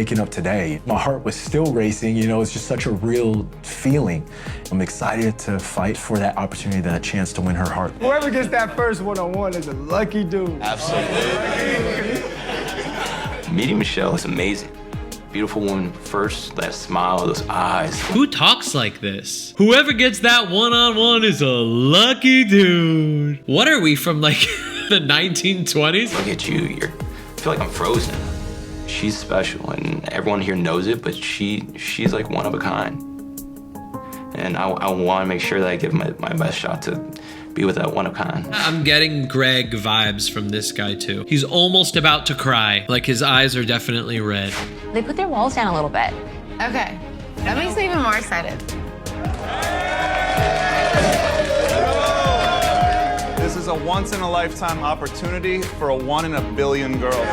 Waking up today, my heart was still racing, you know, it's just such a real feeling. I'm excited to fight for that opportunity, that chance to win her heart. Whoever gets that first one-on-one is a lucky dude. Absolutely. Meeting Michelle is amazing. Beautiful woman first, that smile, those eyes. Who talks like this? Whoever gets that one-on-one is a lucky dude. What are we from, like, the 1920s? Look at you, I feel like I'm frozen. She's special, and everyone here knows it, but she's like one of a kind. And I want to make sure that I give my best shot to be with that one of a kind. I'm getting Greg vibes from this guy too. He's almost about to cry. Like his eyes are definitely red. They put their walls down a little bit. Okay, that makes me even more excited. This is a once-in-a-lifetime opportunity for a 1 in a billion girl.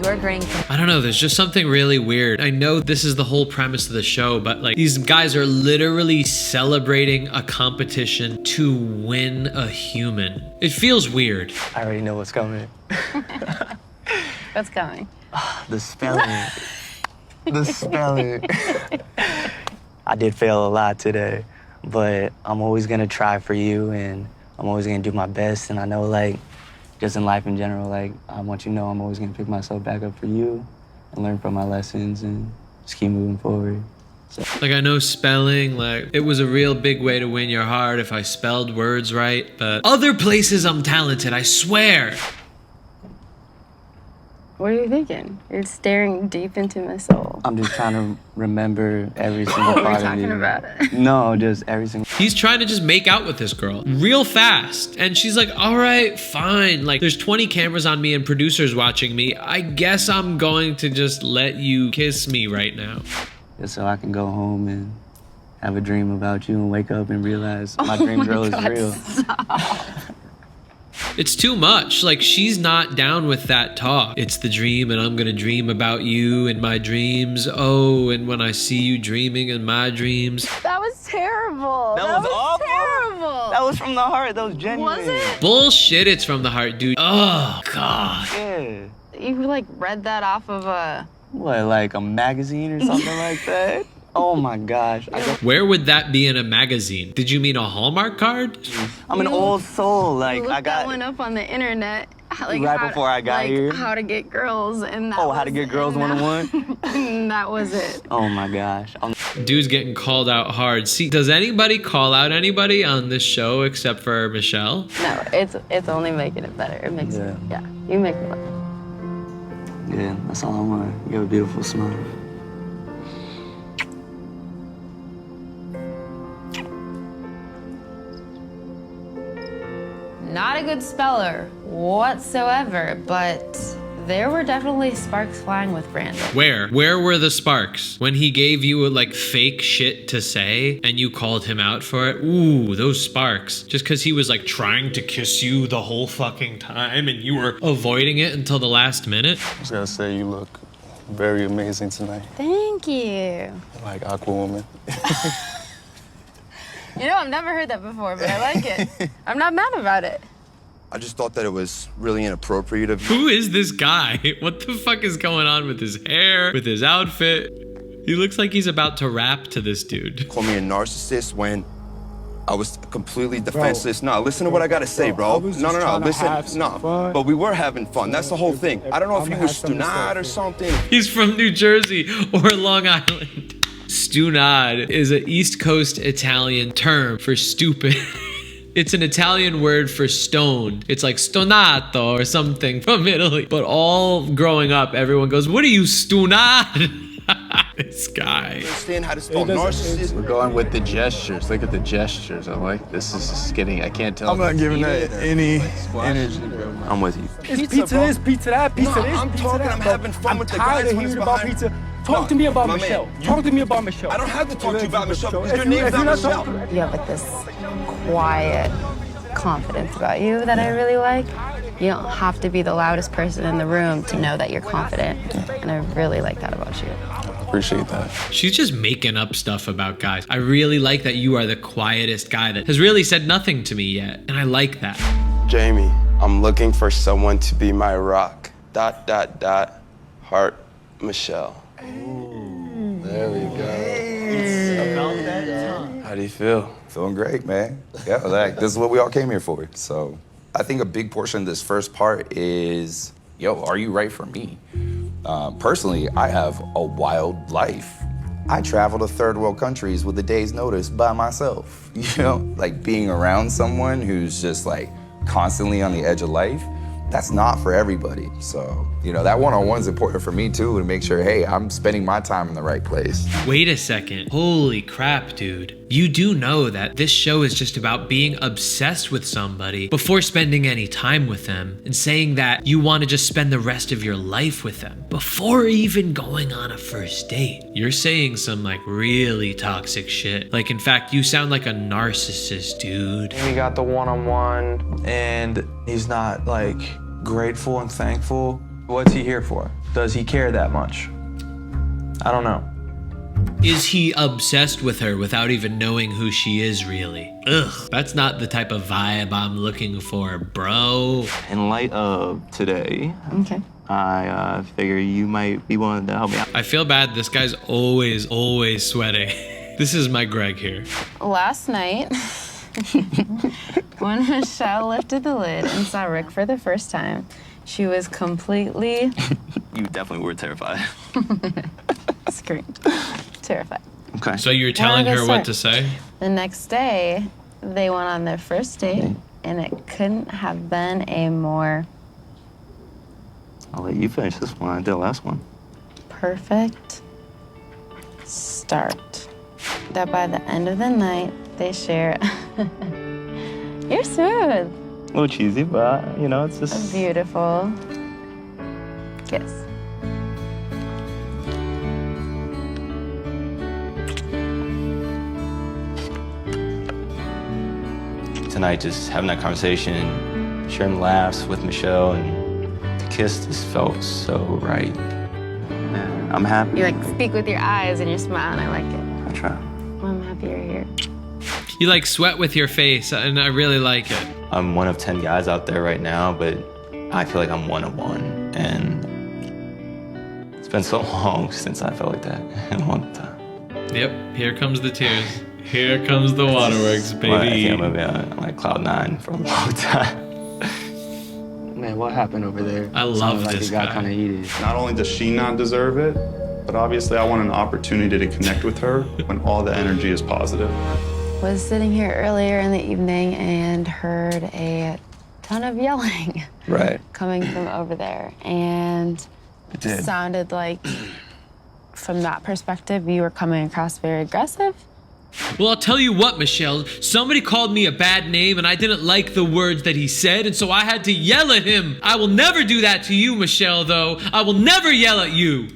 You're agreeing to... I don't know, there's just something really weird. I know this is the whole premise of the show, but like these guys are literally celebrating a competition to win a human. It feels weird. I already know what's coming. What's coming? The spelling. The spelling. I did fail a lot today, but I'm always gonna try for you, and I'm always gonna do my best. And I know, like, just in life in general, like, I want you to know I'm always gonna pick myself back up for you and learn from my lessons and just keep moving forward. So. Like, I know spelling, like, it was a real big way to win your heart if I spelled words right, but other places I'm talented, I swear. What are you thinking? You're staring deep into my soul. I'm just trying to remember every single part of you. What are we talking about? No, just every single... He's trying to just make out with this girl real fast. And she's like, all right, fine. Like, there's 20 cameras on me and producers watching me. I guess I'm going to just let you kiss me right now. Just so I can go home and have a dream about you and wake up and realize my dream girl is real. Stop. It's too much. Like, she's not down with that talk. It's the dream, and I'm gonna dream about you in my dreams. Oh, and when I see you dreaming in my dreams. That was terrible. That was awful. Terrible. That was from the heart. That was genuine. Was it? Bullshit, it's from the heart, dude. Oh, God. Yeah. You, like, read that off of a... What, like a magazine or something like that? Oh my gosh. Where would that be in a magazine? Did you mean a Hallmark card? I'm an old soul. Like, looked I got that one up on the internet. Like, right before I got here. How to get girls, and that how to get girls 101? And that was it. Oh my gosh. Dude's getting called out hard. See, does anybody call out anybody on this show except for Michelle? No, it's only making it better. It makes it, yeah, you make it better. Yeah, that's all I want. You have a beautiful smile. Not a good speller whatsoever, but there were definitely sparks flying with Brandon. Where? Where were the sparks? When he gave you like fake shit to say and you called him out for it? Ooh, those sparks. Just because he was like trying to kiss you the whole fucking time and you were avoiding it until the last minute? I was gonna say, you look very amazing tonight. Thank you. Like Aquawoman. You know, I've never heard that before, but I like it. I'm not mad about it. I just thought that it was really inappropriate of you. Who is this guy? What the fuck is going on with his hair, with his outfit? He looks like he's about to rap to this dude. Call me a narcissist when I was completely defenseless. No, listen to what I gotta say, bro. No, listen. No, but we were having fun. That's the whole thing. I don't know if you were stunad or something. He's from New Jersey or Long Island. Stunad is an East Coast Italian term for stupid. It's an Italian word for stoned. It's like stonato or something from Italy. But all growing up, everyone goes, what are you, stunad? This guy. Understand how to spell narcissist? We're going with the gestures. Look at the gestures. I'm like, this is just getting, I can't tell. I'm not giving that any energy. I'm with you. It's pizza this, pizza that, pizza this, I'm pizza talking, that. I'm having fun with the guys. I'm tired of hearing about pizza. Talk to me about Michelle. Talk to me about Michelle. I don't have to talk to you about Michelle because your name's not Michelle. You have like this quiet confidence about you that I really like. You don't have to be the loudest person in the room to know that you're confident. And I really like that about you. Appreciate that. She's just making up stuff about guys. I really like that you are the quietest guy that has really said nothing to me yet. And I like that. Jamie, I'm looking for someone to be my rock. Heart Michelle. There we go. About that time. How do you feel? Feeling great, man. Yeah, like, this is what we all came here for. So I think a big portion of this first part is, yo, are you right for me? Personally, I have a wild life. I travel to third world countries with a day's notice by myself. You know, like being around someone who's just like constantly on the edge of life, that's not for everybody. So, you know, that one-on-one's important for me too, to make sure, hey, I'm spending my time in the right place. Wait a second. Holy crap, dude. You do know that this show is just about being obsessed with somebody before spending any time with them, and saying that you want to just spend the rest of your life with them before even going on a first date. You're saying some like really toxic shit. Like, in fact, you sound like a narcissist, dude. We got the one-on-one and he's not like grateful and thankful. What's he here for? Does he care that much? I don't know. Is he obsessed with her without even knowing who she is really? Ugh, that's not the type of vibe I'm looking for, bro. In light of today, Okay. I figure you might be willing to help me out. I feel bad. This guy's always sweating. This is my Greg here. Last night, when Michelle lifted the lid and saw Rick for the first time, she was completely You definitely were terrified. screamed. Terrified. Okay. So you're telling Where did I her what start? to say? The next day, they went on their first date, and it couldn't have been a more I'll let you finish this one. I did the last one. perfect start. That by the end of the night, they share. You're smooth. A little cheesy, but you know, it's A just beautiful kiss. tonight, just having that conversation, sharing laughs with Michelle, and the kiss just felt so right. And I'm happy. You like speak with your eyes and you're smiling. I like it. I try. Well, I'm happy you're here. You like sweat with your face, and I really like it. I'm one of 10 guys out there right now, but I feel like I'm one of one. And it's been so long since I felt like that in a long time. Yep, here comes the tears. Here comes the waterworks, baby. Well, I think I'm gonna be on like cloud 9 for a long time. Man, what happened over there? I love Sounded like this it got guy. kind of heated. Not only does she not deserve it, but obviously I want an opportunity to connect with her when all the energy is positive. Was sitting here earlier in the evening and heard a ton of yelling Right. coming from over there, and It did. sounded like, from that perspective, you were coming across very aggressive. Well, I'll tell you what, Michelle. Somebody called me a bad name, and I didn't like the words that he said, and so I had to yell at him. I will never do that to you, Michelle, though. I will never yell at you.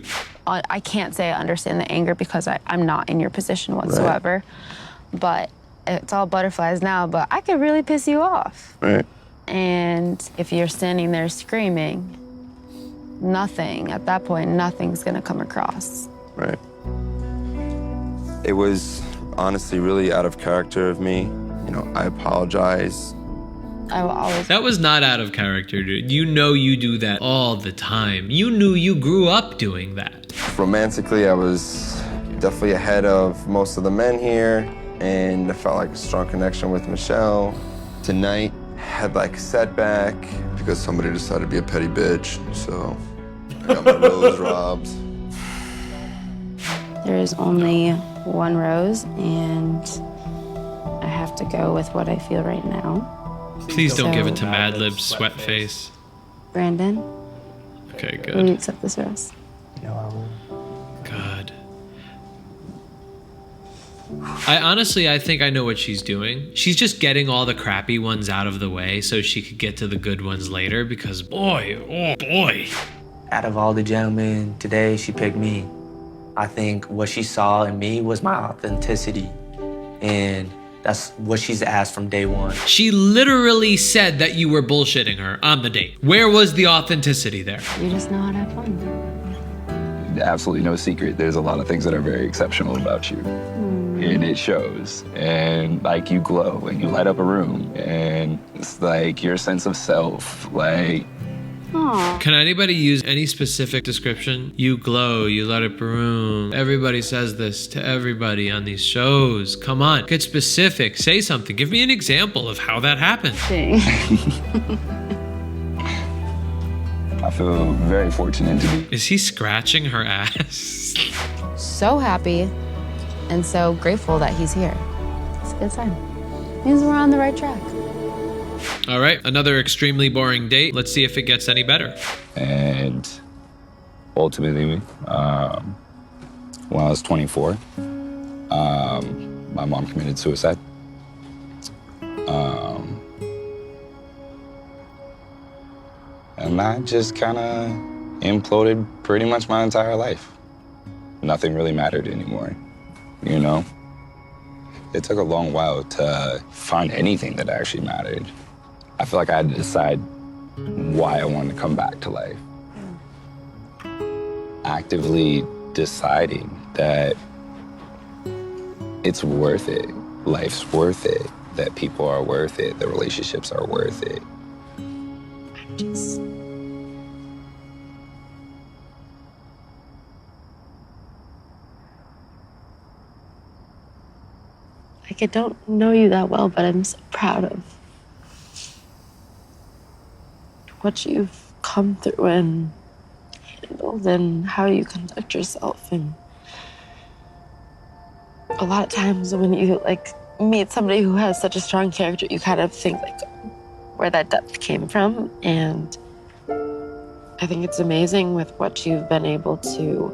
I can't say I understand the anger because I'm not in your position whatsoever. But it's all butterflies now, but I could really piss you off. Right. And if you're standing there screaming, nothing, at that point, nothing's gonna come across. Right. It was honestly really out of character of me. You know, I apologize. I will always. That was not out of character, dude. You know you do that all the time. You knew you grew up doing that. Romantically, I was definitely ahead of most of the men here, and I felt like a strong connection with Michelle. Tonight, had like a setback because somebody decided to be a petty bitch, so I got my rose robbed. There is only one rose, and I have to go with what I feel right now. Please don't give it to So- Madlib's sweat face. Brandon, Okay, will you good. accept this rose? You know, I will. God. I think I know what she's doing. She's just getting all the crappy ones out of the way so she could get to the good ones later, because boy, oh boy. Out of all the gentlemen today, she picked me. I think what she saw in me was my authenticity. And that's what she's asked from day one. She literally said that you were bullshitting her on the date. Where was the authenticity there? You just know how to have fun. Absolutely no secret. There's a lot of things that are very exceptional about you. And it shows. And like you glow and you light up a room. And it's like your sense of self, like Aw. Can anybody use any specific description? You glow, you let it bloom. Everybody says this to everybody on these shows. Come on, get specific, say something. Give me an example of how that happened. I feel very fortunate to be. Is he scratching her ass? So happy and so grateful that he's here. It's a good sign. Means we're on the right track. All right, another extremely boring date. Let's see if it gets any better. And ultimately, when I was 24, my mom committed suicide. And that just kind of imploded pretty much my entire life. Nothing really mattered anymore, you know? It took a long while to find anything that actually mattered. I feel like I had to decide why I wanted to come back to life. Actively deciding that it's worth it, life's worth it, that people are worth it, the relationships are worth it. Like, I don't know you that well, but I'm so proud of what you've come through and handled and how you conduct yourself. And a lot of times when you meet somebody who has such a strong character, you kind of think where that depth came from. And I think it's amazing with what you've been able to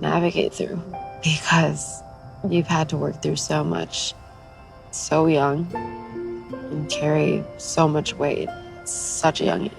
navigate through, because you've had to work through so much so young and carry so much weight at such a young age.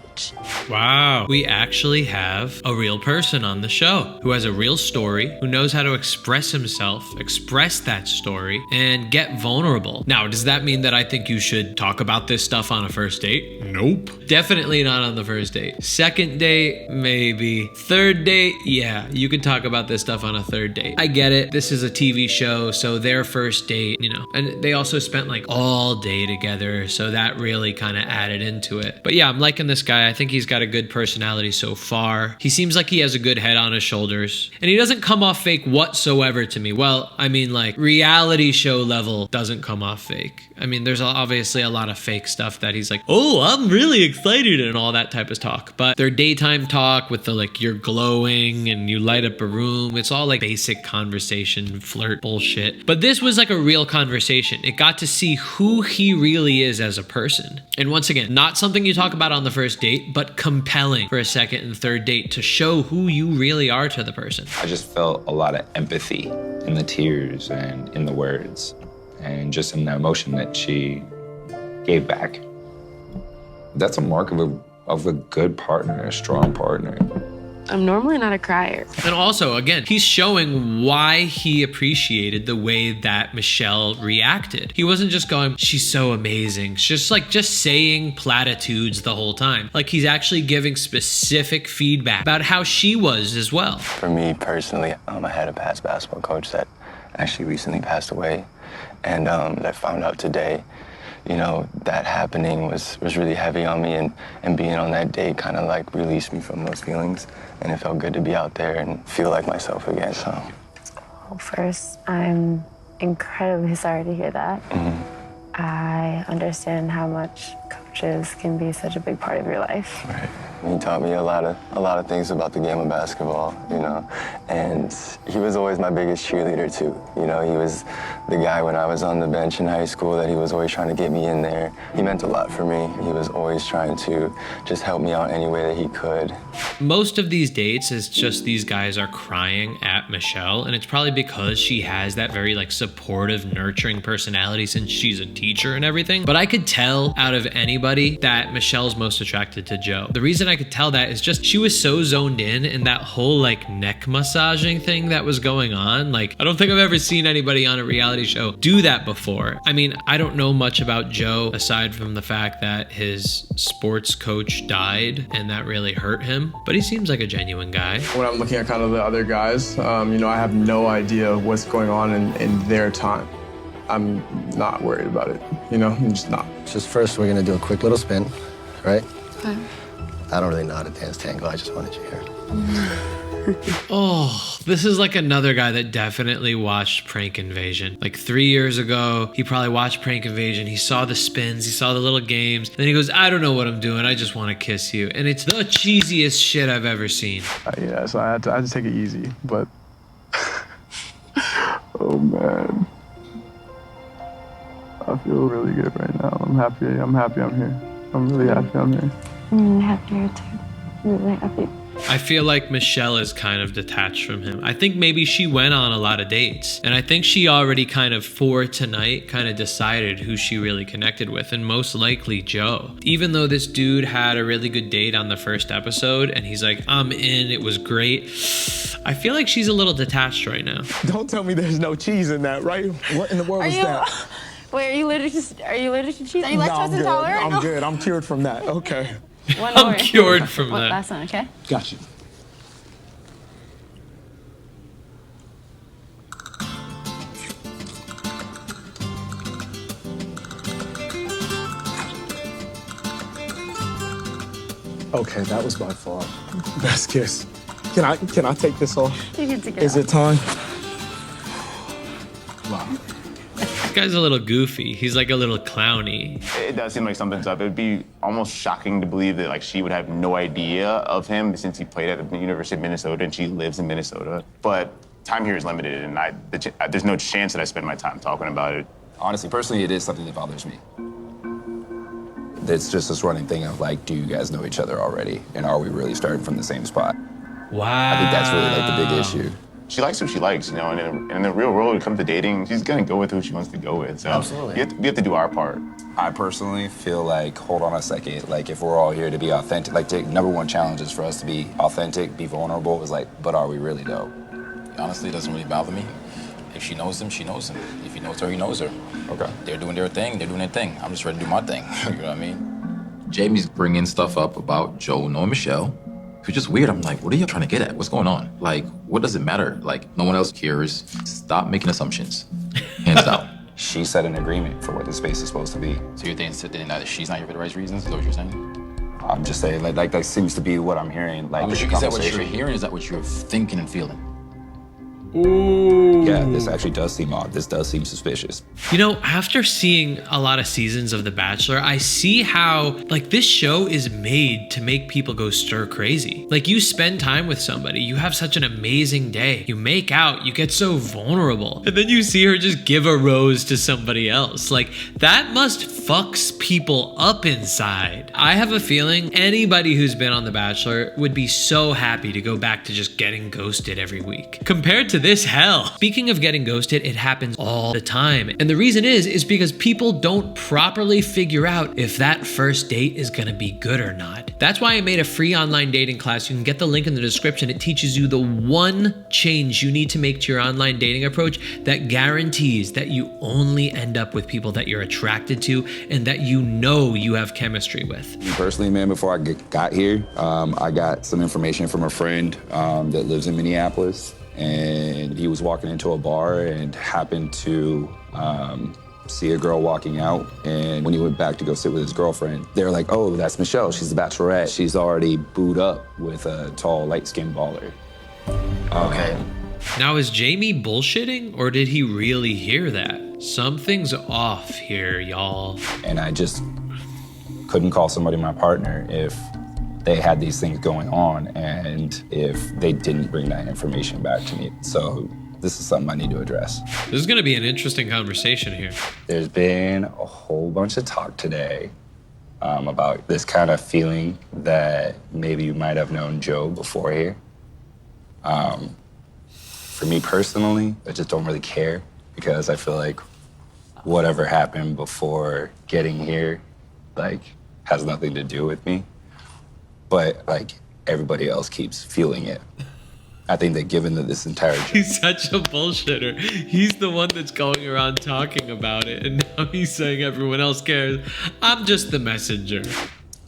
Wow. We actually have a real person on the show who has a real story, who knows how to express himself, express that story, and get vulnerable. Now, does that mean that I think you should talk about this stuff on a first date? Nope. Definitely not on the first date. Second date, maybe. Third date, yeah, you can talk about this stuff on a third date. I get it. This is a TV show, so their first date, you know, and they also spent all day together, so that really kind of added into it. But yeah, I'm liking this guy. I think he's got a good personality so far. He seems like he has a good head on his shoulders, and he doesn't come off fake whatsoever to me. Well, I mean, reality show level doesn't come off fake. I mean, there's obviously a lot of fake stuff that he's like, oh, I'm really excited and all that type of talk. But their daytime talk with the you're glowing and you light up a room, it's all basic conversation, flirt bullshit. But this was a real conversation. It got to see who he really is as a person. And once again, not something you talk about on the first date, but compelling for a second and third date to show who you really are to the person. I just felt a lot of empathy in the tears and in the words and just in the emotion that she gave back. That's a mark of a good partner, a strong partner. I'm normally not a crier. And also, again, he's showing why he appreciated the way that Michelle reacted. He wasn't just going, she's so amazing. Just saying platitudes the whole time. He's actually giving specific feedback about how she was as well. For me personally, I had a past basketball coach that actually recently passed away. And I found out today, you know, that happening was really heavy on me, and being on that date kind of released me from those feelings, and it felt good to be out there and feel like myself again, so. Well, first, I'm incredibly sorry to hear that. I understand how much coaches can be such a big part of your life. Right. He taught me a lot of things about the game of basketball, you know, and he was always my biggest cheerleader too. You know, he was the guy when I was on the bench in high school that he was always trying to get me in there. He meant a lot for me. He was always trying to just help me out any way that he could. Most of these dates is just these guys are crying at Michelle, and it's probably because she has that very supportive, nurturing personality since she's a teacher and everything. But I could tell out of anybody that Michelle's most attracted to Joe. The reason I could tell that is just she was so zoned in that whole neck massaging thing that was going on. I don't think I've ever seen anybody on a reality show do that before. I mean, I don't know much about Joe aside from the fact that his sports coach died and that really hurt him, but he seems like a genuine guy. When I'm looking at kind of the other guys, you know, I have no idea what's going on in their time. I'm not worried about it, you know, I'm just not. Just first, we're gonna do a quick little spin, right? Okay. I don't really know how to dance tango. I just wanted you here. Oh, this is like another guy that definitely watched Prank Invasion. Like 3 years ago, he probably watched Prank Invasion. He saw the spins, he saw the little games. Then he goes, I don't know what I'm doing. I just want to kiss you. And it's the cheesiest shit I've ever seen. Yeah, so I had to take it easy, but oh man. I feel really good right now. I'm happy I'm here. I'm really happy I'm here. I'm really happy here too. I'm really happy. I feel like Michelle is kind of detached from him. I think maybe she went on a lot of dates. And I think she already kind of, for tonight, kind of decided who she really connected with. And most likely Joe. Even though this dude had a really good date on the first episode and he's like, I'm in, it was great. I feel like she's a little detached right now. Don't tell me there's no cheese in that, right? What in the world is that? Wait, are you allergic to cheese? Are you lactose intolerant? I'm good. I'm cured from that. Okay. I'm cured from that. Last one, okay? Got you. Okay, that was my fault. Best kiss. Can I take this off? You can take it Is off. it time? Wow. This guy's a little goofy. He's like a little clowny. It does seem like something's up. It'd be almost shocking to believe that like she would have no idea of him since he played at the University of Minnesota and she lives in Minnesota. But time here is limited, and there's no chance that I spend my time talking about it. Honestly, personally, it is something that bothers me. It's just this running thing of like, do you guys know each other already? And are we really starting from the same spot? Wow. I think that's really like the big issue. She likes who she likes, you know, and in the real world, when it comes to dating, she's gonna go with who she wants to go with. So Absolutely. we have to do our part. I personally feel like, hold on a second, like if we're all here to be authentic, like the number one challenge is for us to be authentic, be vulnerable, is like, but are we really though? Honestly, it doesn't really bother me. If she knows him, she knows him. If he knows her, he knows her. Okay. They're doing their thing, they're doing their thing. I'm just ready to do my thing, you know what I mean? Jamie's bringing stuff up about Joe knowing Michelle. It's just weird. I'm like, what are you trying to get at? What's going on? Like, what does it matter? Like, no one else cares. Stop making assumptions. Hands down. She set an agreement for what the space is supposed to be. So you're thinking that she's not here for the right reasons? Is that what you're saying? I'm just saying, like that seems to be what I'm hearing. Like, Is that what you're hearing? Is that what you're thinking and feeling? Ooh. Yeah, this actually does seem odd. This does seem suspicious. You know, after seeing a lot of seasons of The Bachelor, I see how, like, this show is made to make people go stir crazy. Like, you spend time with somebody, you have such an amazing day, you make out, you get so vulnerable, and then you see her just give a rose to somebody else. Like, that must fucks people up inside. I have a feeling anybody who's been on The Bachelor would be so happy to go back to just getting ghosted every week. Compared to this hell. Speaking of getting ghosted, it happens all the time. And the reason is because people don't properly figure out if that first date is gonna be good or not. That's why I made a free online dating class. You can get the link in the description. It teaches you the one change you need to make to your online dating approach that guarantees that you only end up with people that you're attracted to and that you know you have chemistry with. Me personally, man, before I got here, I got some information from a friend that lives in Minneapolis. And he was walking into a bar and happened to see a girl walking out. And when he went back to go sit with his girlfriend, they were like, oh, that's Michelle. She's the Bachelorette. She's already booed up with a tall, light-skinned baller. Okay. Now, is Jamie bullshitting or did he really hear that? Something's off here, y'all. And I just couldn't call somebody my partner if they had these things going on and if they didn't bring that information back to me. So this is something I need to address. This is gonna be an interesting conversation here. There's been a whole bunch of talk today about this kind of feeling that maybe you might have known Joe before here. For me personally, I just don't really care because I feel like whatever happened before getting here, like, has nothing to do with me. But, like, everybody else keeps feeling it. I think that given that this entire... He's such a bullshitter. He's the one that's going around talking about it, and now he's saying everyone else cares. I'm just the messenger.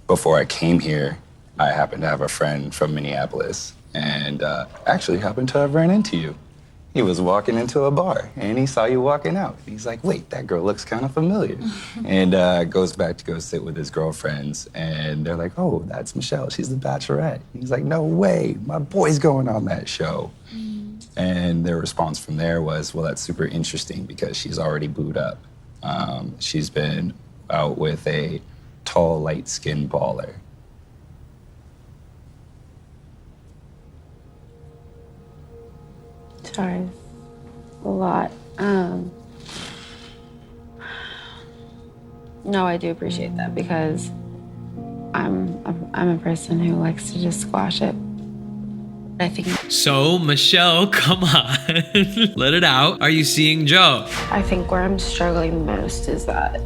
Before I came here, I happened to have a friend from Minneapolis, and actually happened to have ran into you. He was walking into a bar and he saw you walking out. He's like, wait, that girl looks kind of familiar. And goes back to go sit with his girlfriends. And they're like, oh, that's Michelle. She's the Bachelorette. He's like, no way. My boy's going on that show. And their response from there was, well, that's super interesting because she's already booed up. She's been out with a tall, light-skinned baller. Sorry, a lot. No, I do appreciate that because I'm a person who likes to just squash it. I think. So, Michelle, come on. Let it out. Are you seeing Joe? I think where I'm struggling the most is that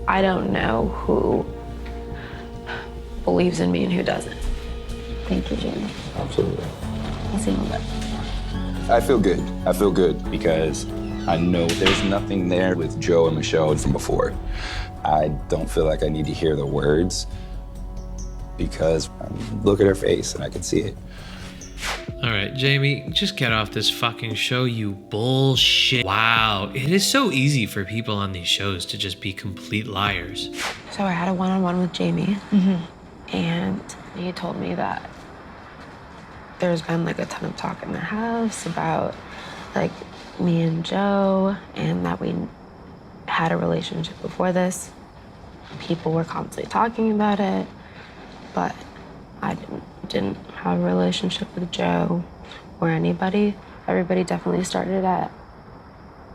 I don't know who believes in me and who doesn't. Thank you, Jamie. Absolutely. I'll see you in a little bit. I feel good. I feel good because I know there's nothing there with Joe and Michelle from before. I don't feel like I need to hear the words because I look at her face and I can see it. All right, Jamie, just get off this fucking show, you bullshit. Wow, it is so easy for people on these shows to just be complete liars. So I had a one-on-one with Jamie, and he told me that there's been like a ton of talk in the house about like me and Joe, and that we had a relationship before this. People were constantly talking about it, but I didn't have a relationship with Joe or anybody. Everybody definitely started at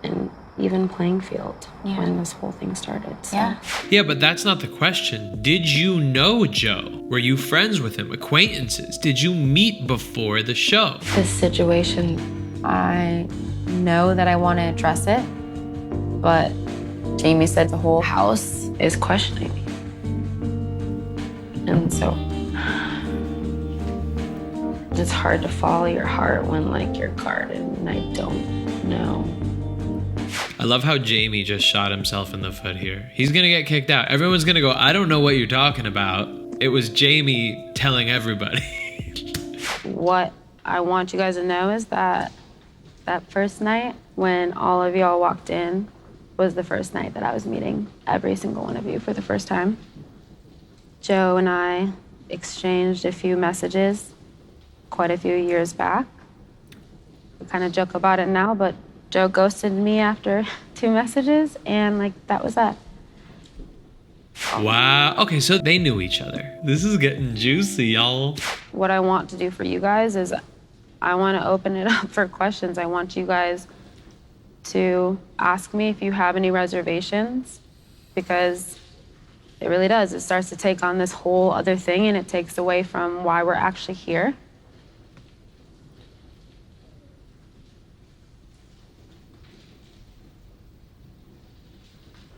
an even playing field when this whole thing started. So. Yeah, but that's not the question. Did you know Joe? Were you friends with him, acquaintances? Did you meet before the show? This situation, I know that I want to address it, but Jamie said the whole house is questioning me. And so it's hard to follow your heart when like you're guarded and I don't know. I love how Jamie just shot himself in the foot here. He's gonna get kicked out. Everyone's gonna go, I don't know what you're talking about. It was Jamie telling everybody. What I want you guys to know is that that first night when all of y'all walked in was the first night that I was meeting every single one of you for the first time. Joe and I exchanged a few messages quite a few years back. We kind of joke about it now, but Joe ghosted me after 2 messages, and like that was that. Wow. Okay, so they knew each other. This is getting juicy, y'all. What I want to do for you guys is I want to open it up for questions. I want you guys to ask me if you have any reservations, because it really does. It starts to take on this whole other thing, and it takes away from why we're actually here.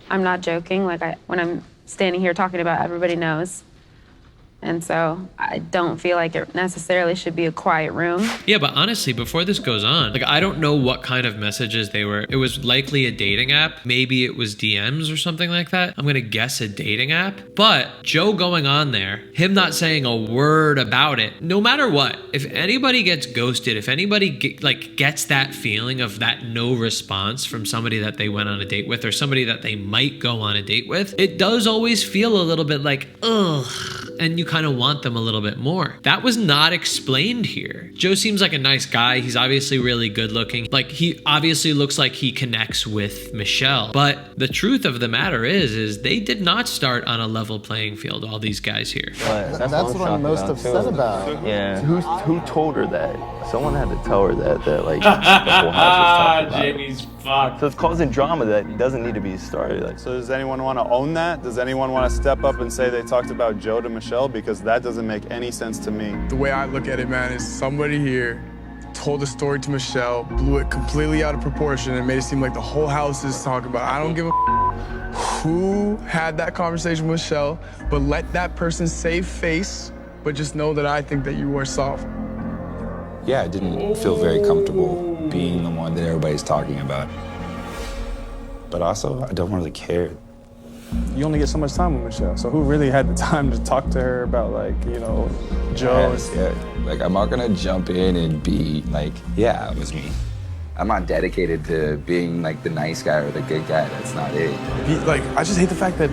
I'm not joking. Like when I'm standing here talking about, everybody knows. And so I don't feel like it necessarily should be a quiet room. Yeah, but honestly, before this goes on, like I don't know what kind of messages they were. It was likely a dating app. Maybe it was DMs or something like that. I'm gonna guess a dating app. But Joe going on there, him not saying a word about it, no matter what, if anybody gets ghosted, if anybody gets that feeling of that no response from somebody that they went on a date with or somebody that they might go on a date with, it does always feel a little bit like, ugh, and you kind of want them a little bit more. That was not explained here. Joe seems like a nice guy. He's obviously really good looking. Like he obviously looks like he connects with Michelle. But the truth of the matter is they did not start on a level playing field, all these guys here. But that's what I'm most upset about. Yeah. Who told her that? Someone had to tell her that like the whole house was talking about Jamie's fucked. So it's causing drama that doesn't need to be started. Like, So does anyone want to own that? Does anyone want to step up and say they talked about Joe to Michelle? Because that doesn't make any sense to me. The way I look at it, man, is somebody here told a story to Michelle, blew it completely out of proportion, and made it seem like the whole house is talking about it. I don't give a who had that conversation with Michelle, but let that person save face, but just know that I think that you are soft. Yeah, I didn't feel very comfortable being the one that everybody's talking about. But also, I don't really care. you only get so much time with Michelle. So who really had the time to talk to her about, like, you know, Joe? Yeah. Like, I'm not gonna jump in and be like, yeah, it was me. I'm not dedicated to being like the nice guy or the good guy. That's not it. Like, I just hate the fact that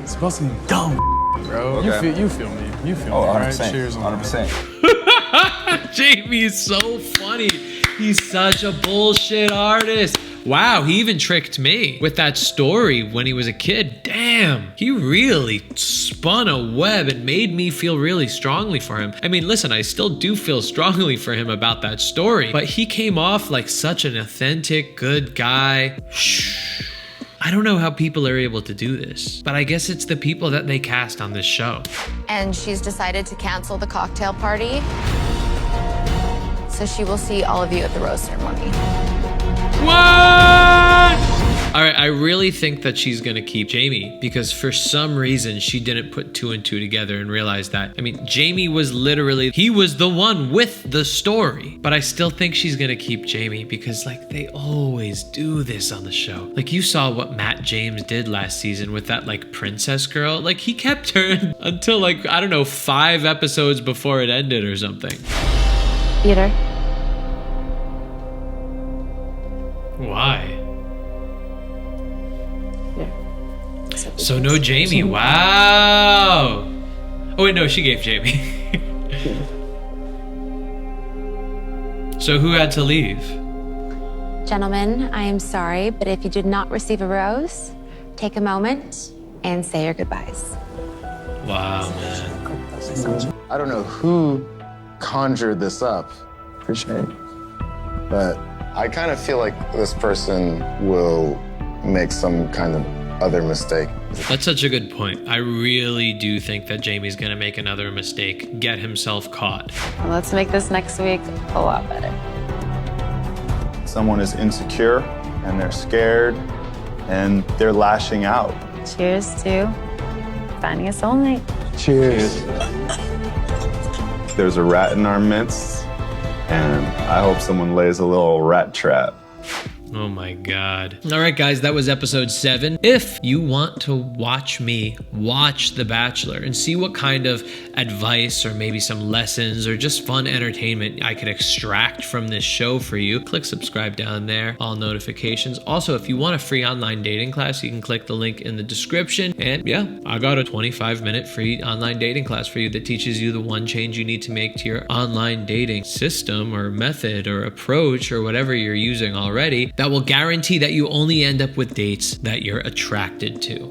it's supposed to be dumb, bro. Okay. You feel me. You feel me, 100%. right? Cheers on 100%. Jamie is so funny. He's such a bullshit artist. Wow, he even tricked me with that story when he was a kid. Damn, he really spun a web and made me feel really strongly for him. I mean, listen, I still do feel strongly for him about that story, but he came off like such an authentic, good guy. I don't know how people are able to do this, but I guess it's the people that they cast on this show. And she's decided to cancel the cocktail party. So she will see all of you at the rose ceremony. What? All right, I really think that she's gonna keep Jamie because for some reason she didn't put 2 and 2 together and realize that. I mean, Jamie was literally, he was the one with the story, but I still think she's gonna keep Jamie because like they always do this on the show. Like you saw what Matt James did last season with that like princess girl. Like he kept her until like, I don't know, 5 episodes before it ended or something. Peter. Why? So no Jamie, wow. Oh wait, no, she gave Jamie. So who had to leave? Gentlemen, I am sorry, but if you did not receive a rose, take a moment and say your goodbyes. Wow, man. I don't know who conjured this up, For sure. but I kind of feel like this person will make some kind of other mistake. That's such a good point. I really do think that Jamie's gonna make another mistake, get himself caught. Well, let's make this next week a lot better. Someone is insecure and they're scared and they're lashing out. Cheers to finding a soulmate. Cheers. There's a rat in our midst, and I hope someone lays a little rat trap. Oh my God. All right, guys, that was episode 7. If you want to watch me watch The Bachelor and see what kind of advice or maybe some lessons or just fun entertainment I could extract from this show for you, click subscribe down there, all notifications. Also, if you want a free online dating class, you can click the link in the description. And yeah, I got a 25-minute free online dating class for you that teaches you the one change you need to make to your online dating system or method or approach or whatever you're using already that will guarantee that you only end up with dates that you're attracted to.